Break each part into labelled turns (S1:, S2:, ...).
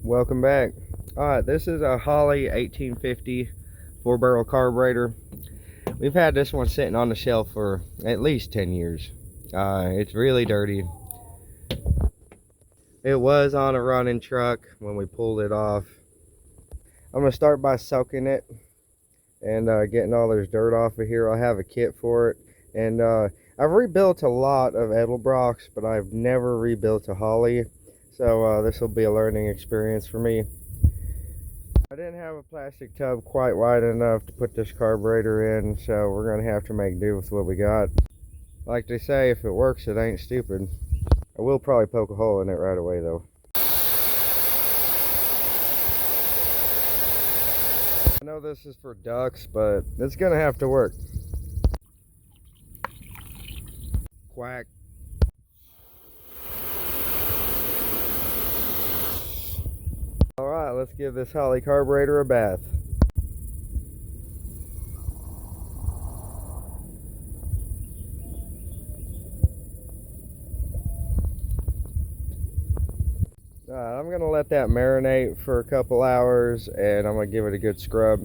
S1: Welcome back. Alright, this is a Holley 1850 4-barrel carburetor. We've had this one sitting on the shelf for at least 10 years. It's really dirty. It was on a running truck when we pulled it off. I'm going to start by soaking it and getting all this dirt off of here. I have a kit for it. And I've rebuilt a lot of Edelbrocks, but I've never rebuilt a Holley. So this will be a learning experience for me. I didn't have a plastic tub quite wide enough to put this carburetor in, so we're going to have to make do with what we got. Like they say, if it works, it ain't stupid. I will probably poke a hole in it right away, though. I know this is for ducks, but it's going to have to work. Quack. Alright, let's give this Holley carburetor a bath. Alright, I'm going to let that marinate for a couple hours, and I'm going to give it a good scrub.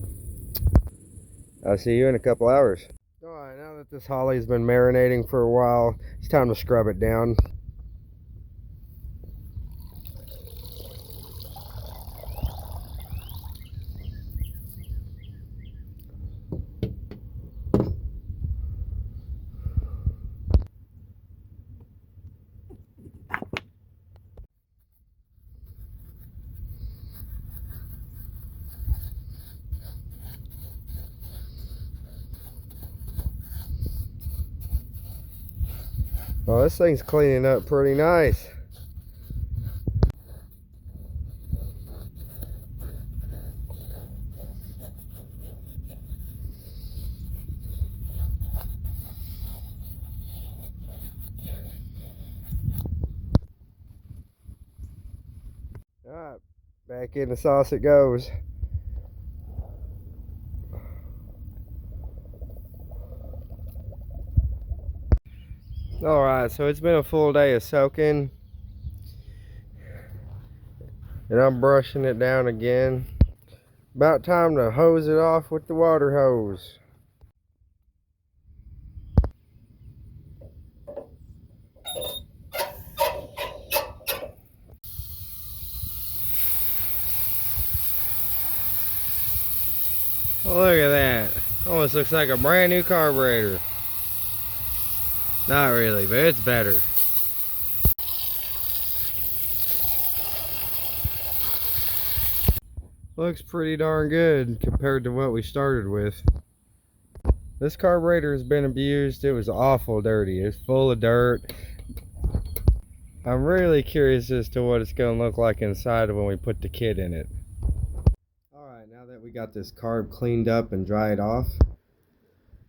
S1: I'll see you in a couple hours. Alright, now that this Holley's been marinating for a while, it's time to scrub it down. Oh, this thing's cleaning up pretty nice. Alright, back in the sauce it goes. Alright, so it's been a full day of soaking, and I'm brushing it down again. About time to hose it off with the water hose. Oh, look at that. Almost looks like a brand new carburetor. Not really, but it's better. Looks pretty darn good compared to what we started with. This carburetor has been abused. It was awful dirty. It's full of dirt. I'm really curious as to what it's going to look like inside when we put the kit in it. Alright, now that we got this carb cleaned up and dried off,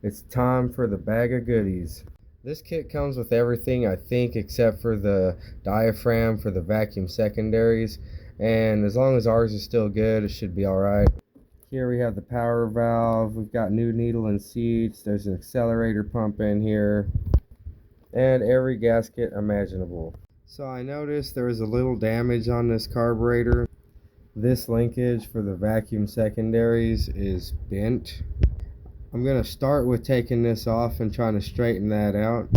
S1: it's time for the bag of goodies. This kit comes with everything, I think, except for the diaphragm for the vacuum secondaries. And as long as ours is still good, it should be alright. Here we have the power valve. We've got new needle and seats. There's an accelerator pump in here. And every gasket imaginable. So I noticed there was a little damage on this carburetor. This linkage for the vacuum secondaries is bent. I'm going to start with taking this off and trying to straighten that out.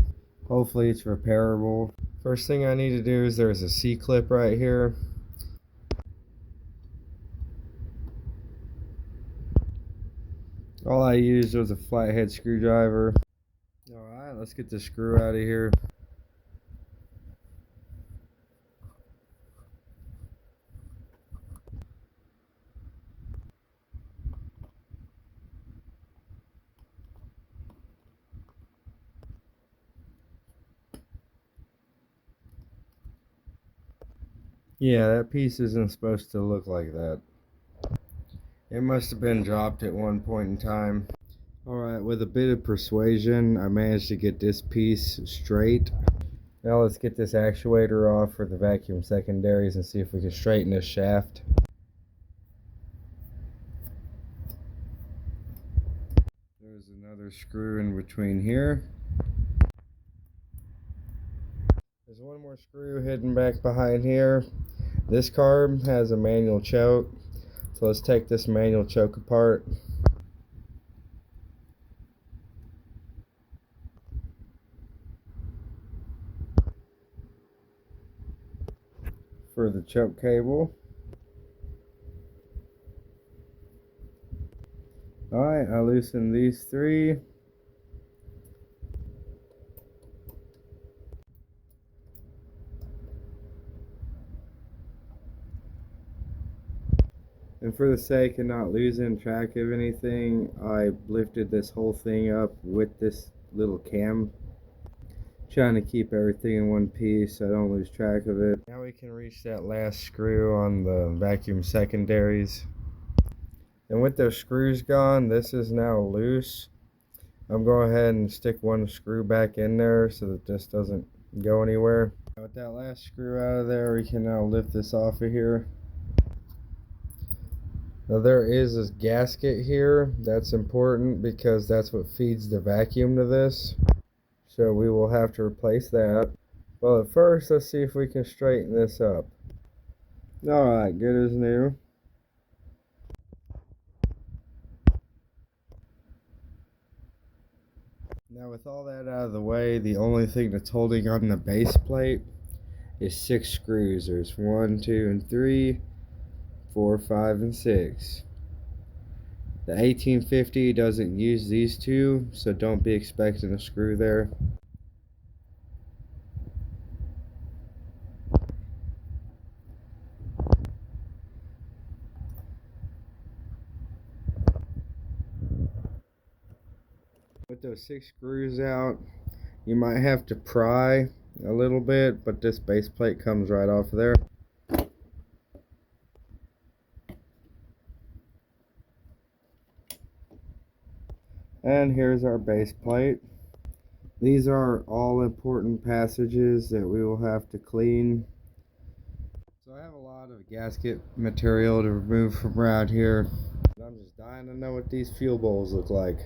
S1: Hopefully it's repairable. First thing I need to do is there's a C-clip right here. All I used was a flathead screwdriver. Alright, let's get the screw out of here. Yeah, that piece isn't supposed to look like that. It must have been dropped at one point in time. Alright, with a bit of persuasion, I managed to get this piece straight. Now let's get this actuator off for the vacuum secondaries and see if we can straighten this shaft. There's another screw in between here. There's one more screw hidden back behind here. This carb has a manual choke, so let's take this manual choke apart. For the choke cable. Alright, I loosen these three. And for the sake of not losing track of anything, I lifted this whole thing up with this little cam, trying to keep everything in one piece so I don't lose track of it. Now we can reach that last screw on the vacuum secondaries. And with those screws gone, this is now loose. I'm going ahead and stick one screw back in there so that this doesn't go anywhere. With that last screw out of there, we can now lift this off of here. Now there is this gasket here. That's important because that's what feeds the vacuum to this. So we will have to replace that. Well, at first, let's see if we can straighten this up. Alright, good as new. Now with all that out of the way, the only thing that's holding on the base plate is 6 screws. There's 1, 2, and 3, 4, 5, and 6. The 1850 doesn't use these two, so don't be expecting a screw there. With those 6 screws out, you might have to pry a little bit, but this base plate comes right off of there. And here's our base plate. These are all important passages that we will have to clean. So I have a lot of gasket material to remove from around here. I'm just dying to know what these fuel bowls look like.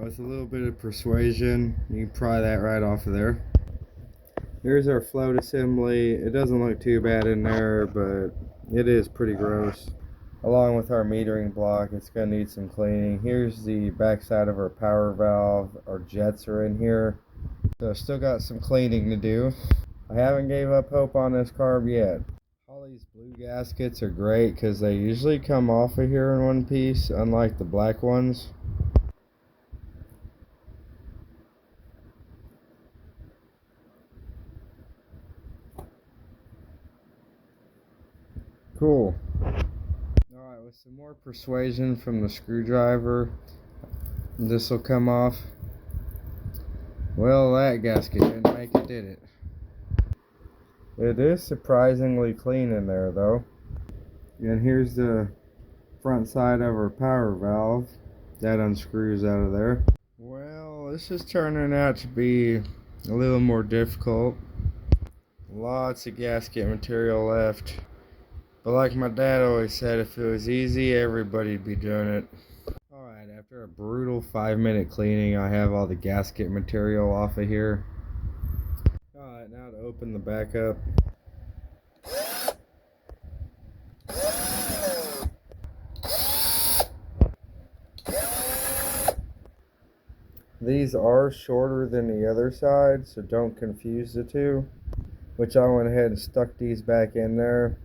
S1: With a little bit of persuasion, you can pry that right off of there. Here's our float assembly. It doesn't look too bad in there, but it is pretty gross. Along with our metering block, it's going to need some cleaning. Here's the back side of our power valve. Our jets are in here. So still got some cleaning to do. I haven't gave up hope on this carb yet. Holley's blue gaskets are great because they usually come off of here in one piece, unlike the black ones. Cool. Alright, with some more persuasion from the screwdriver, this will come off. Well, that gasket didn't make it, did it? It is surprisingly clean in there, though. And here's the front side of our power valve. That unscrews out of there. Well, this is turning out to be a little more difficult. Lots of gasket material left. But like my dad always said, if it was easy, everybody'd be doing it. Alright, after a brutal 5-minute cleaning, I have all the gasket material off of here. Alright, now to open the back up. These are shorter than the other side, so don't confuse the two. Which I went ahead and stuck these back in there,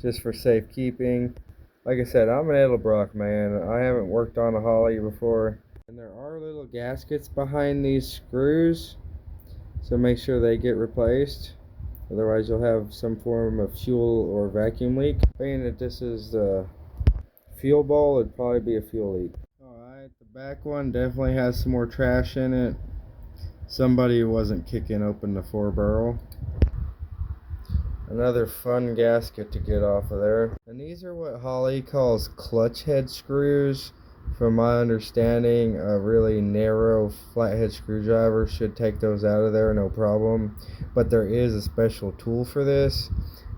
S1: just for safekeeping. Like I said, I'm an Edelbrock man. I haven't worked on a Holley before. And there are little gaskets behind these screws, so make sure they get replaced. Otherwise you'll have some form of fuel or vacuum leak. Being that this is the fuel bowl, it'd probably be a fuel leak. Alright, the back one definitely has some more trash in it. Somebody wasn't kicking open the 4-barrel. Another fun gasket to get off of there. And these are what Holley calls clutch head screws. From my understanding, a really narrow flathead screwdriver should take those out of there, no problem. But there is a special tool for this.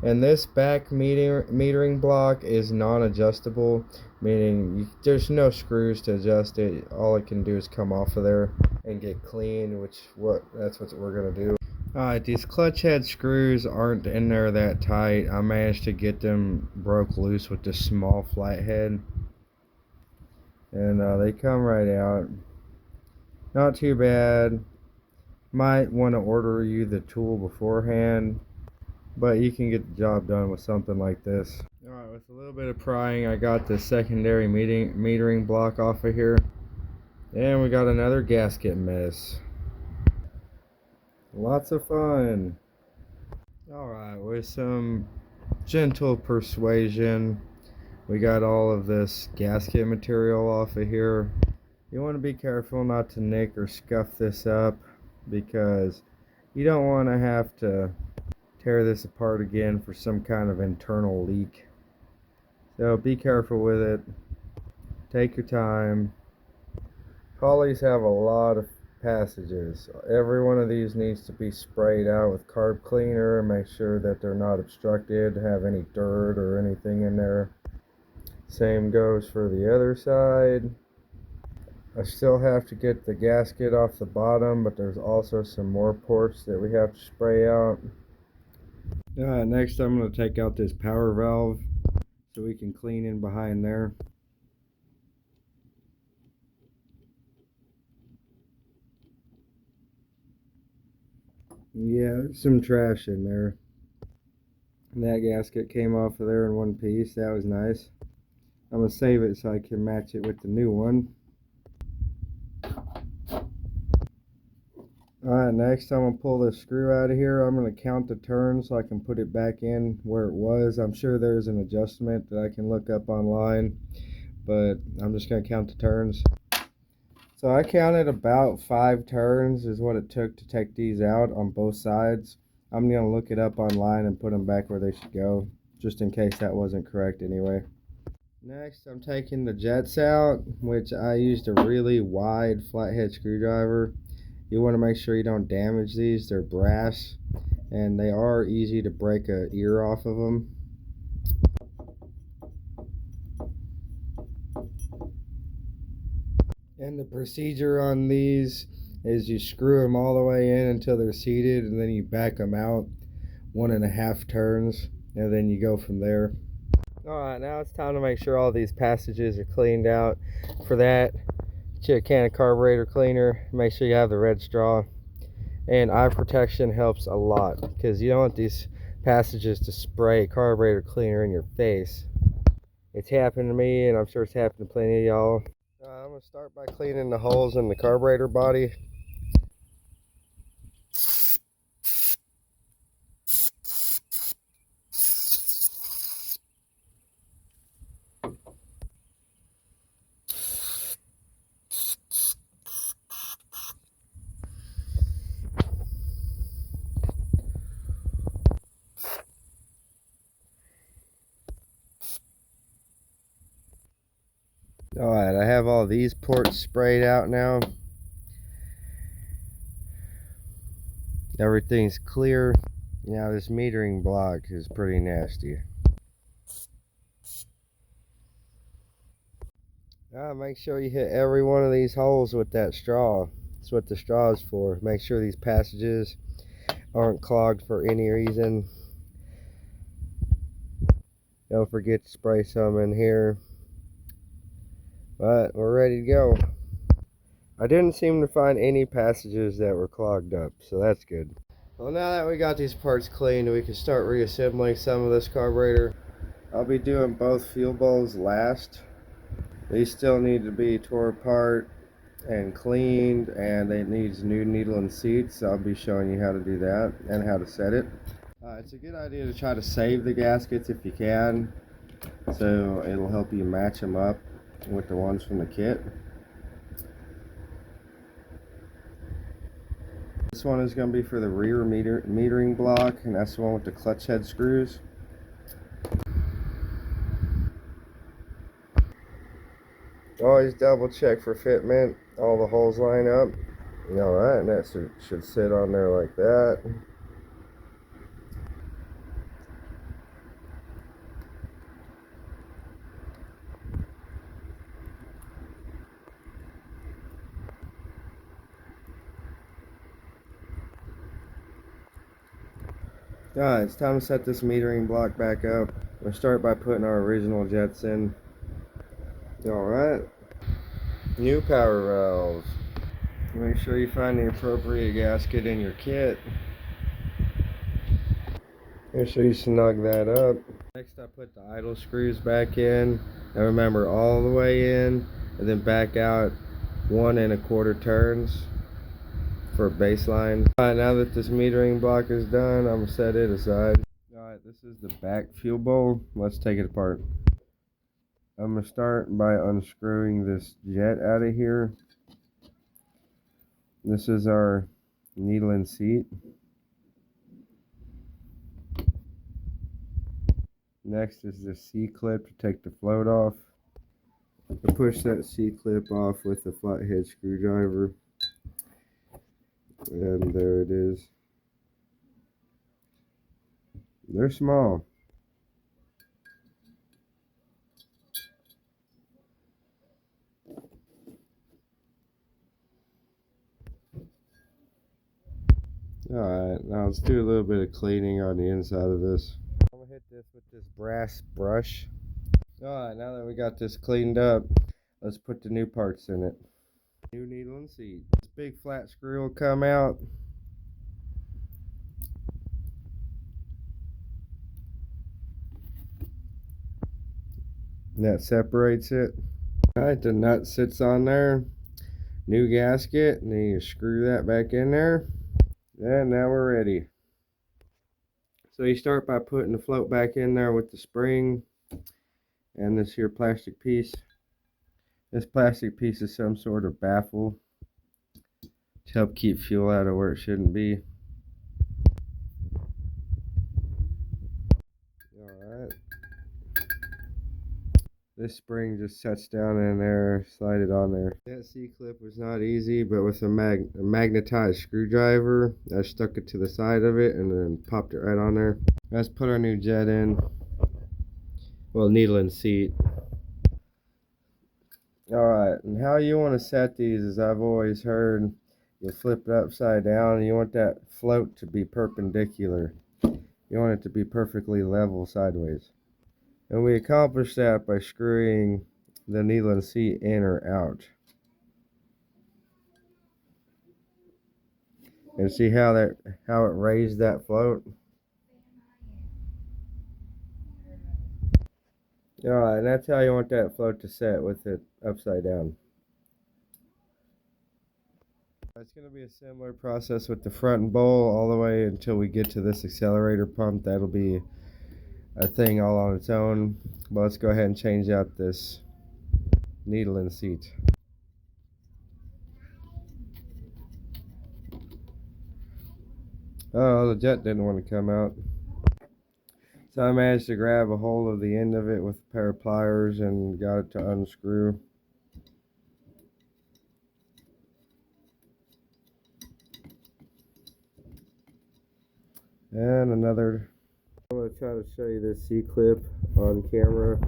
S1: And this back metering block is non-adjustable, meaning there's no screws to adjust it. All it can do is come off of there and get clean, that's what we're gonna do. Alright, these clutch head screws aren't in there that tight. I managed to get them broke loose with this small flathead, and they come right out. Not too bad. Might want to order you the tool beforehand, but you can get the job done with something like this. Alright, with a little bit of prying, I got the secondary metering block off of here, and we got another gasket mess. Lots of fun. Alright, with some gentle persuasion, we got all of this gasket material off of here. You want to be careful not to nick or scuff this up, because you don't want to have to tear this apart again for some kind of internal leak. So be careful with it. Take your time. Holleys have a lot of passages. Every one of these needs to be sprayed out with carb cleaner and make sure that they're not obstructed, have any dirt or anything in there. Same goes for the other side. I still have to get the gasket off the bottom, but there's also some more ports that we have to spray out. Next I'm going to take out this power valve so we can clean in behind there. Yeah, there's some trash in there. And that gasket came off of there in one piece. That was nice. I'm going to save it so I can match it with the new one. Alright, next I'm going to pull this screw out of here. I'm going to count the turns so I can put it back in where it was. I'm sure there's an adjustment that I can look up online, but I'm just going to count the turns. So I counted about 5 turns is what it took to take these out on both sides. I'm going to look it up online and put them back where they should go, just in case that wasn't correct anyway. Next, I'm taking the jets out, which I used a really wide flathead screwdriver. You want to make sure you don't damage these. They're brass, and they are easy to break an ear off of them. And the procedure on these is you screw them all the way in until they're seated, and then you back them out 1.5 turns, and then you go from there. Alright, now it's time to make sure all these passages are cleaned out. For that, get you a can of carburetor cleaner. Make sure you have the red straw. And eye protection helps a lot, because you don't want these passages to spray carburetor cleaner in your face. It's happened to me, and I'm sure it's happened to plenty of y'all. I'm going to start by cleaning the holes in the carburetor body. Alright, I have all these ports sprayed out now. Everything's clear. Now this metering block is pretty nasty. Make sure you hit every one of these holes with that straw. That's what the straw is for. Make sure these passages aren't clogged for any reason. Don't forget to spray some in here. But we're ready to go. I didn't seem to find any passages that were clogged up, so that's good. Well, now that we got these parts cleaned, we can start reassembling some of this carburetor. I'll be doing both fuel bowls last. These still need to be tore apart and cleaned, and it needs new needle and seats, so I'll be showing you how to do that and how to set it. It's a good idea to try to save the gaskets if you can, so it'll help you match them up with the ones from the kit. This one is going to be for the rear metering block, and that's the one with the clutch head screws. Always double check for fitment. All the holes line up. Alright, and that should sit on there like that. Alright, it's time to set this metering block back up. We'll start by putting our original jets in. Alright. New power valves. Make sure you find the appropriate gasket in your kit. Make sure you snug that up. Next I put the idle screws back in. And remember, all the way in and then back out 1 1/4 turns for baseline. Alright, now that this metering block is done, I'm going to set it aside. Alright, this is the back fuel bowl. Let's take it apart. I'm going to start by unscrewing this jet out of here. This is our needle and seat. Next is the C-clip to take the float off. I push that C-clip off with a flathead screwdriver. And there it is. They're small. Alright, now let's do a little bit of cleaning on the inside of this. I'm going to hit this with this brass brush. Alright, now that we got this cleaned up, let's put the new parts in it. New needle and seat. This big flat screw will come out. And that separates it. Alright, the nut sits on there. New gasket, and then you screw that back in there. And now we're ready. So you start by putting the float back in there with the spring and this here plastic piece. This plastic piece is some sort of baffle to help keep fuel out of where it shouldn't be. Alright. This spring just sets down in there, slide it on there. That C-clip was not easy, but with a magnetized screwdriver, I stuck it to the side of it and then popped it right on there. Let's put our new jet in. Well, needle and seat. Alright, and how you want to set these is I've always heard you flip it upside down and you want that float to be perpendicular. You want it to be perfectly level sideways. And we accomplish that by screwing the needle and seat in or out. And see how it raised that float? Alright, and that's how you want that float to set, with it upside down. It's going to be a similar process with the front bowl all the way until we get to this accelerator pump. That'll be a thing all on its own. But let's go ahead and change out this needle and seat. Oh, the jet didn't want to come out. So I managed to grab a hold of the end of it with a pair of pliers and got it to unscrew. And another. I'm going to try to show you this C-clip on camera.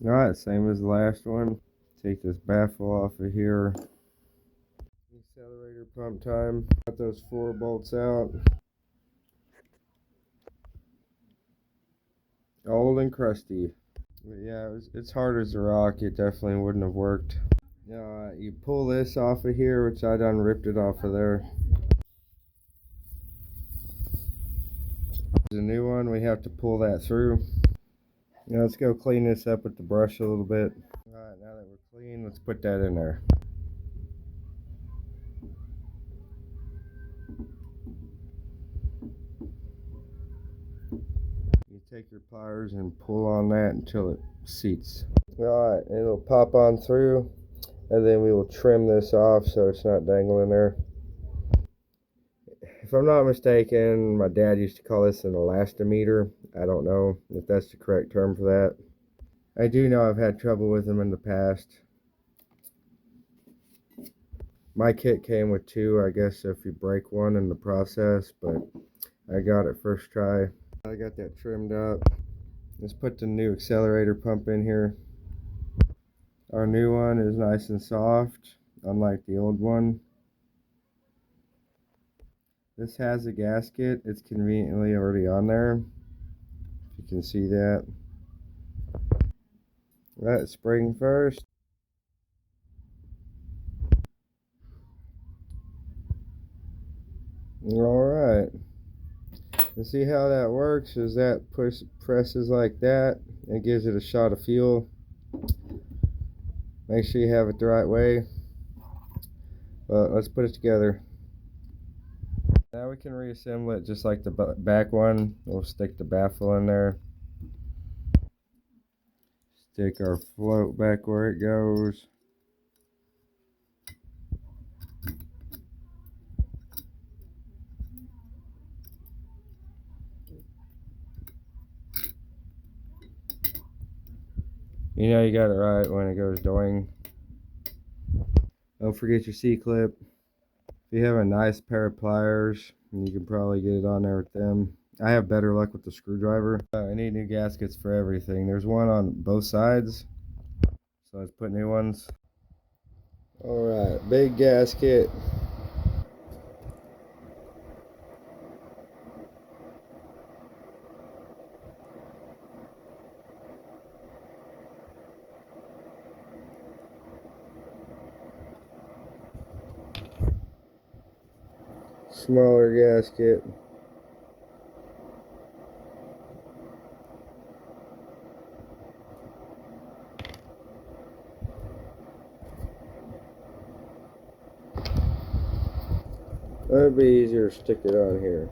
S1: Alright, same as the last one. Take this baffle off of here. Accelerator pump time. Got those 4 bolts out. Old and crusty. But yeah, it's hard as a rock. It definitely wouldn't have worked. You pull this off of here, which I done ripped it off of there. The new one, we have to pull that through. Now let's go clean this up with the brush a little bit. Alright, now that we're clean, let's put that in there. You take your pliers and pull on that until it seats. Alright, it'll pop on through, and then we will trim this off so it's not dangling there. If I'm not mistaken, my dad used to call this an elastometer. I don't know if that's the correct term for that. I do know I've had trouble with them in the past. My kit came with two, I guess, if you break one in the process, but I got it first try. I got that trimmed up. Let's put the new accelerator pump in here. Our new one is nice and soft, unlike the old one. This has a gasket. It's conveniently already on there. You can see that. Let's spring first. Alright. And see how that works is that presses like that. It gives it a shot of fuel. Make sure you have it the right way. But let's put it together. Now we can reassemble it just like the back one. We'll stick the baffle in there. Stick our float back where it goes. You know you got it right when it goes doing. Don't forget your C-clip. If you have a nice pair of pliers, you can probably get it on there with them. I have better luck with the screwdriver. I need new gaskets for everything. There's one on both sides, so let's put new ones. Alright, big gasket. Smaller gasket. That'd be easier to stick it on here.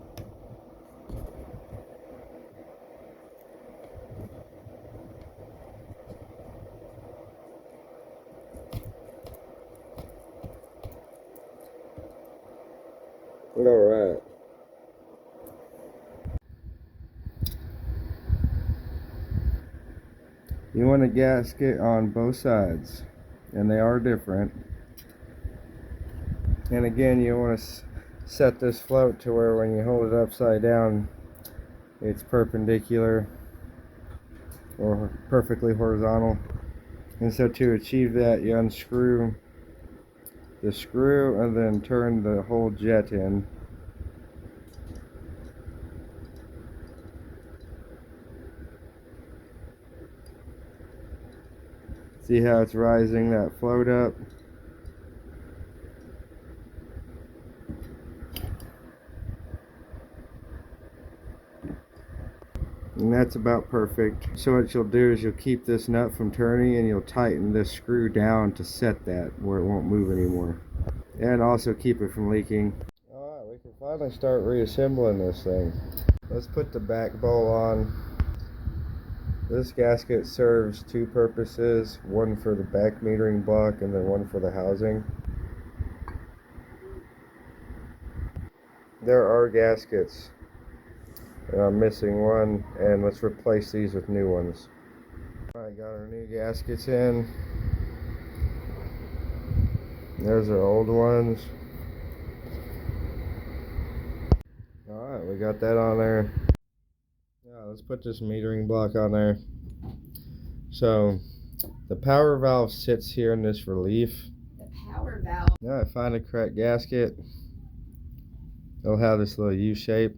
S1: Alright. You want a gasket on both sides, and they are different. And again, you want to set this float to where when you hold it upside down, it's perpendicular or perfectly horizontal. And so to achieve that, you unscrew the screw and then turn the whole jet in. See how it's rising that float up? And that's about perfect. So what you'll do is you'll keep this nut from turning and you'll tighten this screw down to set that where it won't move anymore. And also keep it from leaking. Alright, we can finally start reassembling this thing. Let's put the back bowl on. This gasket serves two purposes, one for the back metering block and then one for the housing. There are gaskets, and I'm missing one, and let's replace these with new ones. Alright, got our new gaskets in. There's our old ones. Alright, we got that on there. Yeah, let's put this metering block on there. So, the power valve sits here in this relief.
S2: The power valve.
S1: Now I find the correct gasket. It'll have this little U shape.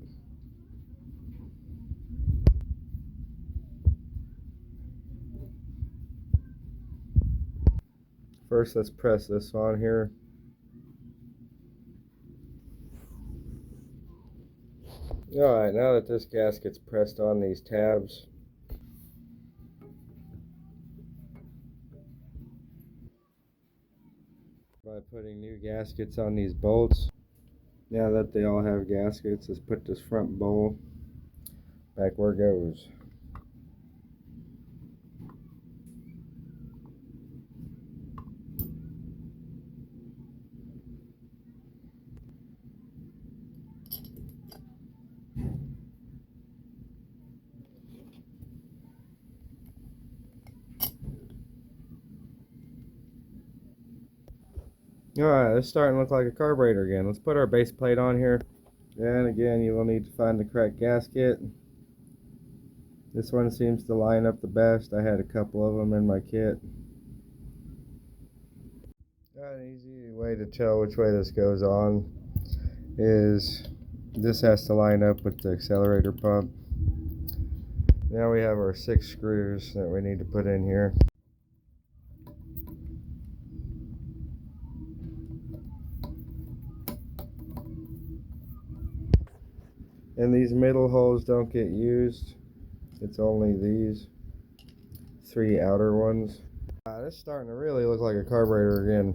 S1: First, let's press this on here. Alright, now that this gasket's pressed on these tabs, by putting new gaskets on these bolts. Now that they all have gaskets, let's put this front bowl back where it goes. Alright, it's starting to look like a carburetor again. Let's put our base plate on here. And again, you will need to find the correct gasket. This one seems to line up the best. I had a couple of them in my kit. An easy way to tell which way this goes on is this has to line up with the accelerator pump. Now we have our 6 screws that we need to put in here. And these middle holes don't get used. It's only these 3 outer ones. This is starting to really look like a carburetor again.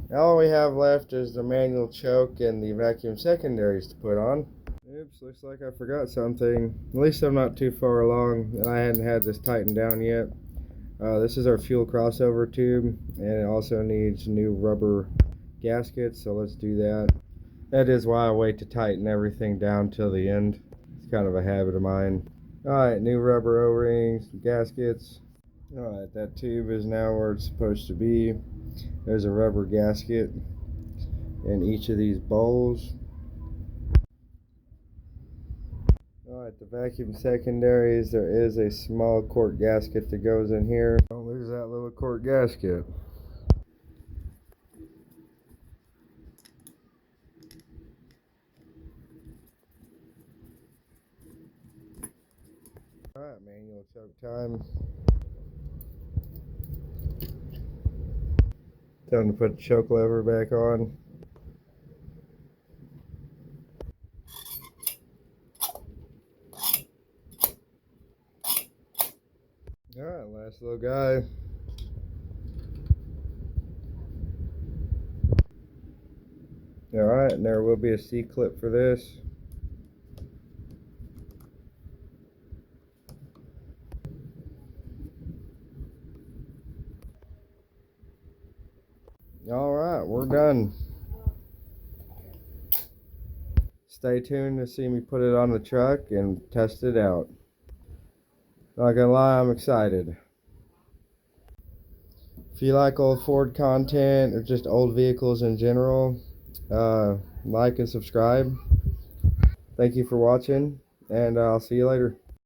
S1: Now all we have left is the manual choke and the vacuum secondaries to put on. Oops, looks like I forgot something. At least I'm not too far along and I hadn't had this tightened down yet. This is our fuel crossover tube, and it also needs new rubber gaskets, so let's do that. That is why I wait to tighten everything down till the end. It's kind of a habit of mine. Alright, new rubber O-rings, gaskets. Alright, that tube is now where it's supposed to be. There's a rubber gasket in each of these bowls. Alright, the vacuum secondaries, there is a small quart gasket that goes in here. Don't lose that little quart gasket. Alright, manual choke time. Time to put the choke lever back on. Alright, last little guy. Alright, and there will be a C-clip for this. Alright, we're done. Stay tuned to see me put it on the truck and test it out. Not gonna lie, I'm excited. If you like old Ford content or just old vehicles in general, like and subscribe. Thank you for watching, and I'll see you later.